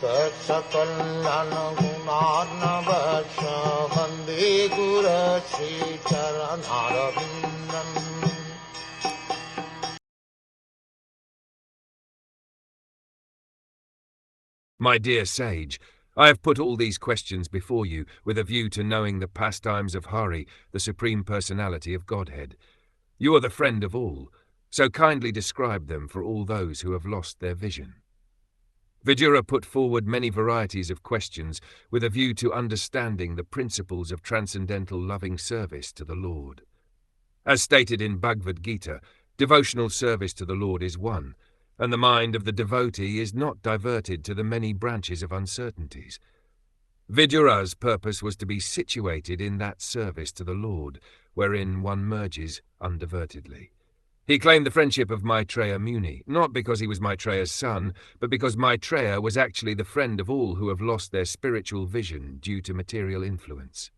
Saksakallan gunarnavasya Vande Guru Sri Charanaravindan. My dear sage, I have put all these questions before you with a view to knowing the pastimes of Hari, the Supreme Personality of Godhead. You are the friend of all, so kindly describe them for all those who have lost their vision. Vidura put forward many varieties of questions with a view to understanding the principles of transcendental loving service to the Lord. As stated in Bhagavad Gita, devotional service to the Lord is one, and the mind of the devotee is not diverted to the many branches of uncertainties. Vidura's purpose was to be situated in that service to the Lord, wherein one merges undivertedly. He claimed the friendship of Maitreya Muni, not because he was Maitreya's son, but because Maitreya was actually the friend of all who have lost their spiritual vision due to material influence.